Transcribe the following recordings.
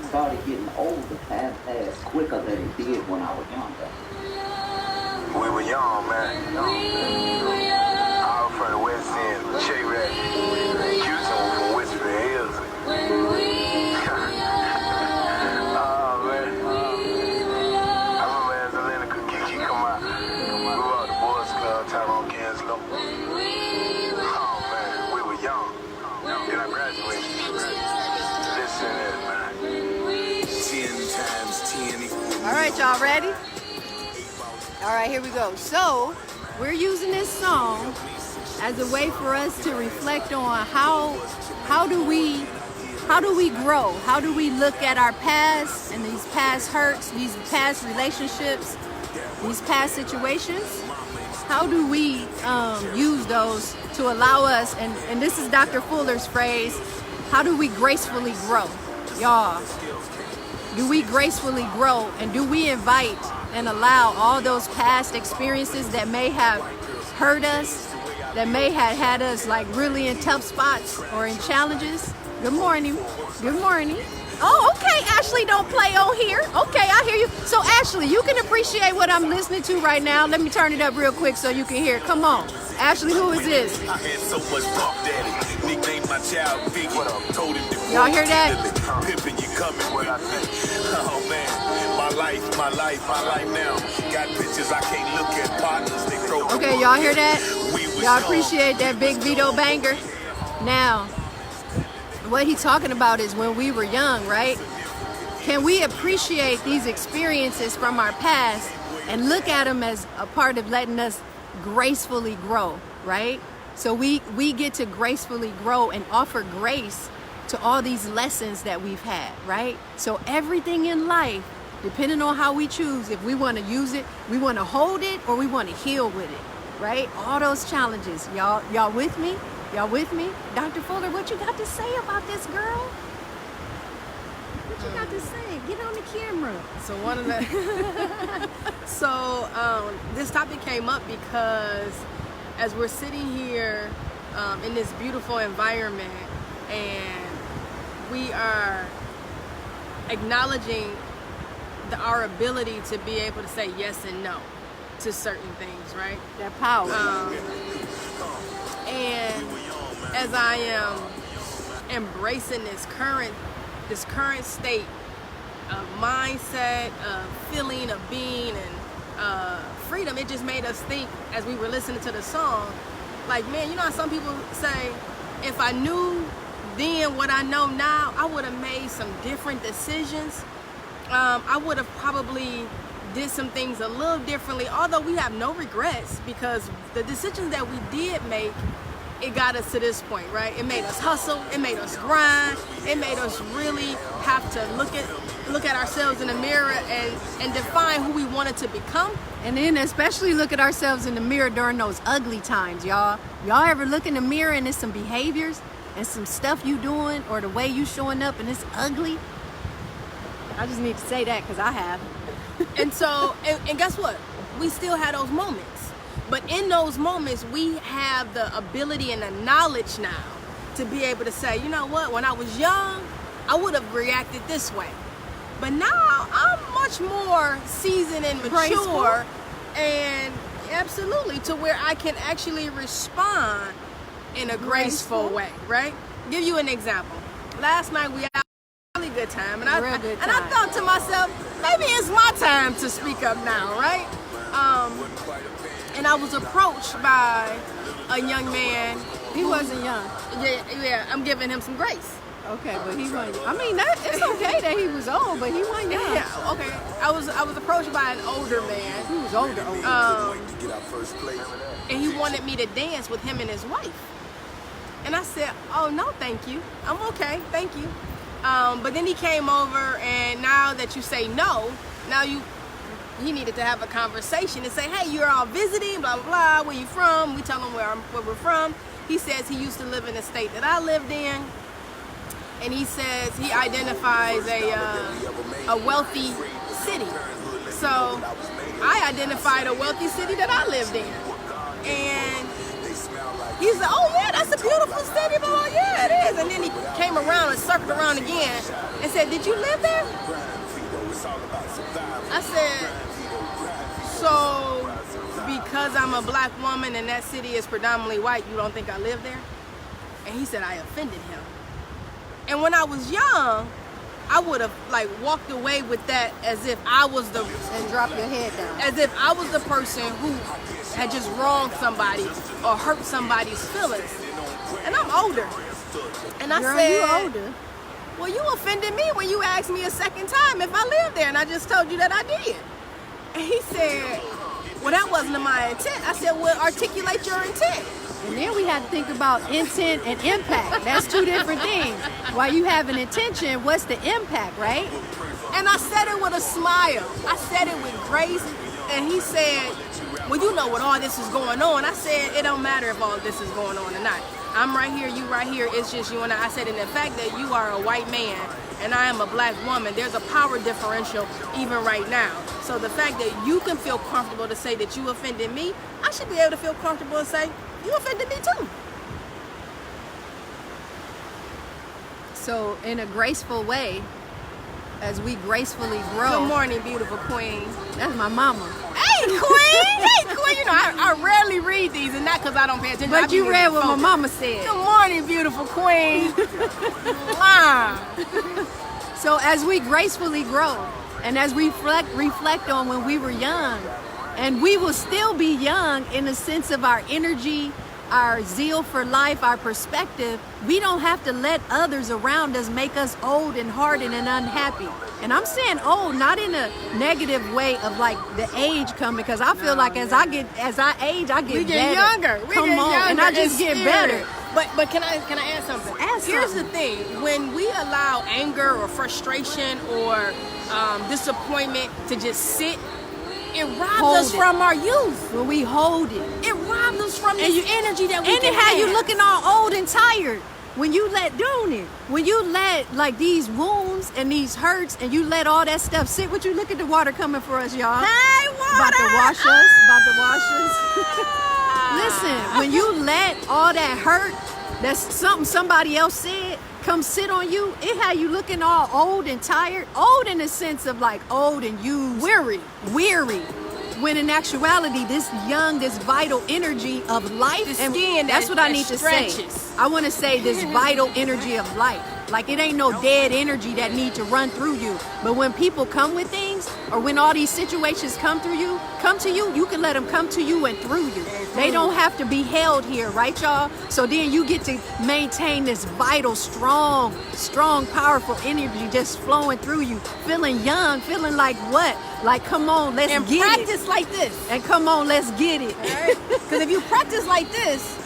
started getting older, time passed quicker than it did when I was younger. We were young, man. I was from the West End, Cre Houston was from Whispering Hills. Oh, man. I remember as Atlanta could Kiki come out. We were out the Boys Club, Tyrone Canslow. Oh, man, we were young. Then I graduated. Listen to this, man. 10 times 10 equals. All right, y'all ready? All right, here we go. So we're using this song as a way for us to reflect on how do we grow? How do we look at our past and these past hurts, these past relationships, these past situations? How do we use those to allow us, and this is Dr. Fuller's phrase, how do we gracefully grow? Y'all, do we gracefully grow, and do we invite and allow all those past experiences that may have hurt us, that may have had us like really in tough spots or in challenges? Good morning. Good morning. Oh, okay, Ashley don't play on here. Okay, I hear you. So Ashley, you can appreciate what I'm listening to right now. Let me turn it up real quick so you can hear it. Come on. Ashley, who is this? I had so much Puff Daddy. Nicknamed my child Biggie. Told him to Y'all hear that? Pimpin', you coming with oh man, my life now. Got pictures I can't look at, partners they throw. Okay, y'all hear that? Y'all appreciate that big Vito banger? Now, what he's talking about is when we were young, right? Can we appreciate these experiences from our past and look at them as a part of letting us gracefully grow, right? So we get to gracefully grow and offer grace to all these lessons that we've had, right? So everything in life, depending on how we choose, if we want to use it, we want to hold it, or we want to heal with it, right? All those challenges. Y'all with me? Y'all with me? Dr. Fuller, what you got to say about this, girl? What you got to say? Get on the camera. So one of the this topic came up because as we're sitting here in this beautiful environment and we are acknowledging our ability to be able to say yes and no to certain things, right? That power. And as I am embracing this current state of mindset, of feeling, of being, and freedom, it just made us think as we were listening to the song, like, man, you know how some people say, if I knew then what I know now, I would have made some different decisions. I would have probably did some things a little differently, although we have no regrets because the decisions that we did make, it got us to this point, right? It made us hustle, it made us grind, it made us really have to look at ourselves in the mirror and define who we wanted to become. And then especially look at ourselves in the mirror during those ugly times, y'all. Y'all ever look in the mirror and there's some behaviors and some stuff you doing or the way you showing up and it's ugly? I just need to say that because I have. And so, and guess what? We still had those moments. But in those moments, we have the ability and the knowledge now to be able to say, you know what? When I was young, I would have reacted this way. But now I'm much more seasoned and mature and absolutely to where I can actually respond in a graceful way, right? Give you an example. Last night we had a really good time, and I thought to myself, maybe it's my time to speak up now, right? And I was approached by a young man. He wasn't young. Yeah, I'm giving him some grace. Okay, but he wasn't. I mean, it's okay that he was old, but he wasn't young. Yeah, okay. I was approached by an older man. He was older. And he wanted me to dance with him and his wife. And I said, oh, no, thank you. I'm okay, thank you. But then he came over, and now that you say no, now he needed to have a conversation and say, hey, you're all visiting, blah, blah, blah, where you from? We tell him where we're from. He says he used to live in the state that I lived in. And he says he identifies a wealthy city. So I identified a wealthy city that I lived in. And he said, oh yeah, that's a beautiful city, blah, blah, yeah, it is. And then he came around and circled around again and said, said, did you live there? I said, so because I'm a black woman and that city is predominantly white, you don't think I live there? And he said I offended him. And when I was young, I would have like walked away with that as if I was the, And drop your head down. as if I was the person who had just wronged somebody or hurt somebody's feelings. And I'm older. And I Girl, said, you older. well, you offended me when you asked me a second time if I lived there, and I just told you that I did. And he said, well, that wasn't my intent. I said, well, articulate your intent. And then we had to think about intent and impact. That's two different things. While you have an intention, what's the impact, right? And I said it with a smile. I said it with grace. And he said, well, you know what all this is going on. I said, it don't matter if all this is going on or not. I'm right here, you right here. It's just you and I. I said, and the fact that you are a white man and I am a black woman, there's a power differential even right now. So the fact that you can feel comfortable to say that you offended me, I should be able to feel comfortable and say, you offended me too. So in a graceful way, as we gracefully grow. Good morning, beautiful queen. That's my mama. Hey, queen! Hey, queen! You know, I rarely read these, and not because I don't pay attention. I But be you read what my focused. mama said. Good morning, beautiful queen. Wow. So as we gracefully grow, and as we reflect on when we were young, and we will still be young in the sense of our energy, our zeal for life, our perspective, we don't have to let others around us make us old and hardened and unhappy. And I'm saying old, not in a negative way of like the age coming, because I feel like as I age, I get We get better. younger. We Come get on, younger and I just in get spirit. better. But can I add something? Add Here's something. the thing: when we allow anger or frustration or disappointment to just sit, it robs Hold us it. from our youth. When we hold it. It robs us from And this energy that we And can then how you have. looking all old and tired when you let down it. When you let like these wounds and these hurts and you let all that stuff sit. What you look at the water coming for us, y'all. Hey, water! About to wash us. About to wash us. Listen, when you let all that hurt, that's something somebody else said, come sit on you, it had you looking all old and tired. Old in the sense of like old and used. Weary. When in actuality, this young, this vital energy of life, The and skin that's that- what I that need to say. stretches. I want to say this vital energy of life. Like it ain't no dead energy that need to run through you. But when people come with things, or when all these situations come to you, you can let them come to you and through you. They don't have to be held here, right, y'all? So then you get to maintain this vital, strong, powerful energy just flowing through you, feeling young, feeling like what? Like, come on, let's And get practice it. like this. And come on, let's get it. Because if you practice like this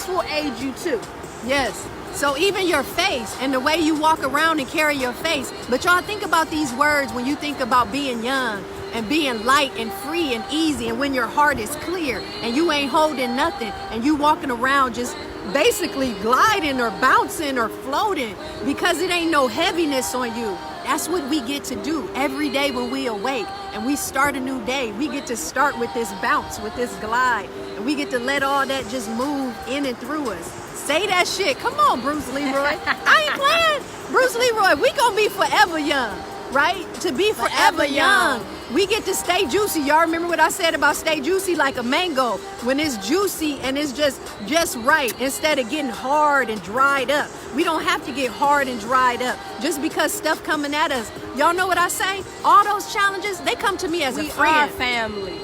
will age you too. Yes. So even your face and the way you walk around and carry your face. But y'all think about these words when you think about being young and being light and free and easy, and when your heart is clear and you ain't holding nothing and you walking around just basically gliding or bouncing or floating because it ain't no heaviness on you. That's what we get to do every day when we awake and we start a new day. We get to start with this bounce, with this glide, and we get to let all that just move in and through us. Say that shit. Come on, Bruce Leroy. I ain't playing. Bruce Leroy, we gonna be forever young, right? To be forever young. We get to stay juicy. Y'all remember what I said about stay juicy? Like a mango. When it's juicy and it's just right, instead of getting hard and dried up. We don't have to get hard and dried up just because stuff coming at us. Y'all know what I say? All those challenges, they come to me as a We friend. are family.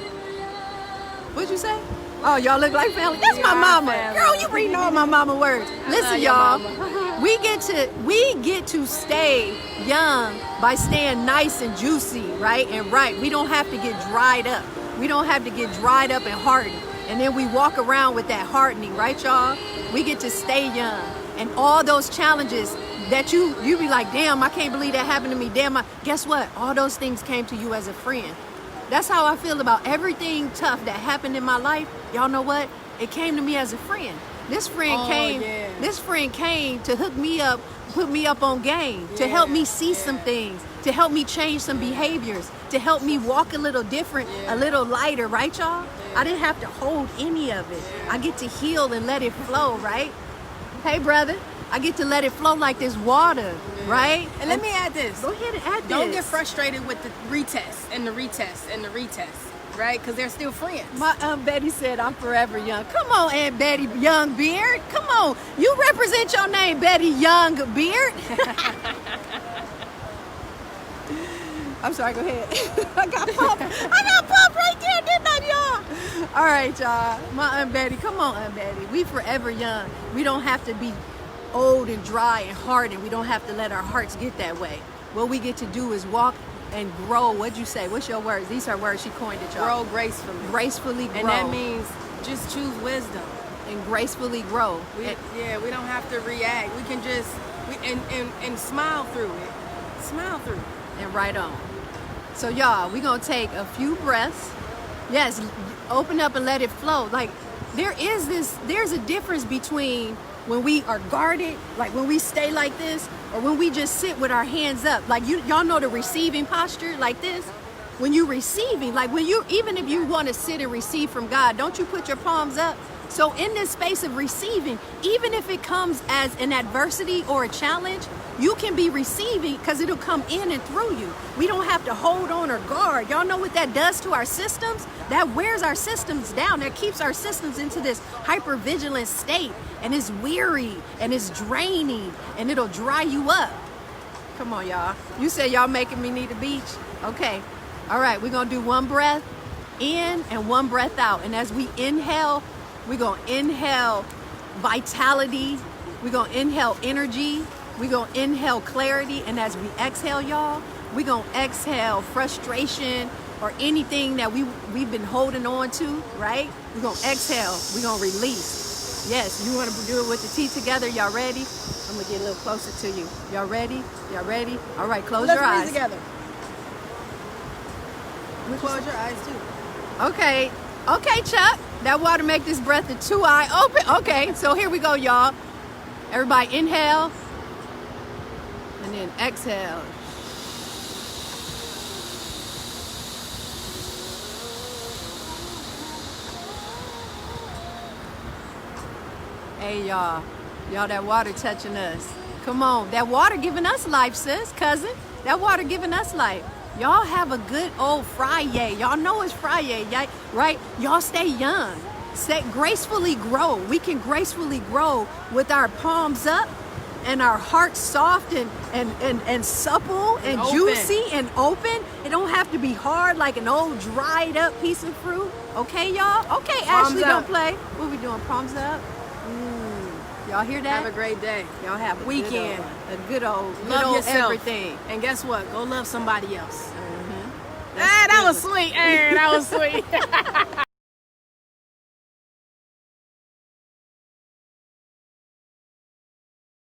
What'd you say? Oh, y'all look like family. That's We my are mama. family. Girl, you reading all my mama words. Listen, your y'all. mama. We get to stay young by staying nice and juicy, right? And right. We don't have to get dried up. We don't have to get dried up and hardened. And then we walk around with that hardening, right, y'all? We get to stay young. And all those challenges that you be like, damn, I can't believe that happened to me. Damn, guess what? All those things came to you as a friend. That's how I feel about everything tough that happened in my life. Y'all know what? It came to me as a friend. This friend came to hook me up, put me up on game, to help me see some things, to help me change some behaviors, to help me walk a little different, a little lighter, right, y'all? I didn't have to hold any of it. I get to heal and let it flow, right? Hey, brother. I get to let it flow like this water, right? And let me add this. Go ahead and add this. Don't get frustrated with the retest and the retest and the retest, right? Because they're still friends. My Aunt Betty said I'm forever young. Come on, Aunt Betty Young Beard. Come on. You represent your name, Betty Young Beard. I'm sorry, go ahead. I got pumped right there, didn't I, y'all? All right, y'all. My Aunt Betty, come on, Aunt Betty. We forever young. We don't have to be old and dry and hardened. We don't have to let our hearts get that way. What we get to do is walk and grow. What'd you say? What's your words? These are words she coined it, y'all. Grow gracefully. Gracefully grow. And that means just choose wisdom. And gracefully grow. We don't have to react. We can just, and smile through it. Smile through it. And right on. So y'all, we're gonna take a few breaths. Yes, open up and let it flow. Like there's a difference between when we are guarded, like when we stay like this, or when we just sit with our hands up. Like y'all know the receiving posture like this? When you receiving, like even if you want to sit and receive from God, don't you put your palms up? So in this space of receiving, even if it comes as an adversity or a challenge, you can be receiving because it'll come in and through you. We don't have to hold on or guard. Y'all know what that does to our systems? That wears our systems down. That keeps our systems into this hypervigilant state. And it's weary and it's draining and it'll dry you up. Come on, y'all. You say y'all making me need a beach? Okay. All right, we're going to do one breath in and one breath out. And as we inhale, we're going to inhale vitality. We're going to inhale energy. We're going to inhale clarity. And as we exhale, y'all, we're going to exhale frustration or anything that we've been holding on to, right? We're going to exhale. We're going to release. Yes, you want to do it with the teeth together? Y'all ready? I'm going to get a little closer to you. Y'all ready? Y'all ready? All right, close your eyes. Let's breathe together. Close your eyes, too. Okay. Okay, Chuck. That water make this breath a 2-eye open. Okay, so here we go, y'all. Everybody inhale. And then exhale. Hey, y'all. Y'all, that water touching us. Come on. That water giving us life, sis, cousin. That water giving us life. Y'all have a good old Friday. Y'all know it's Friday, right? Y'all stay young. Stay gracefully grow. We can gracefully grow with our palms up and our hearts soft and supple and open. Juicy and open. It don't have to be hard like an old dried up piece of fruit. Okay, y'all? Okay, Palms Ashley, up. don't play. What we doing? Palms up? Y'all hear that? Have a great day. Y'all have a Weekend. Good old Love yourself. everything. And guess what? Go love somebody else. Mm-hmm. That was sweet. Hey, that was sweet.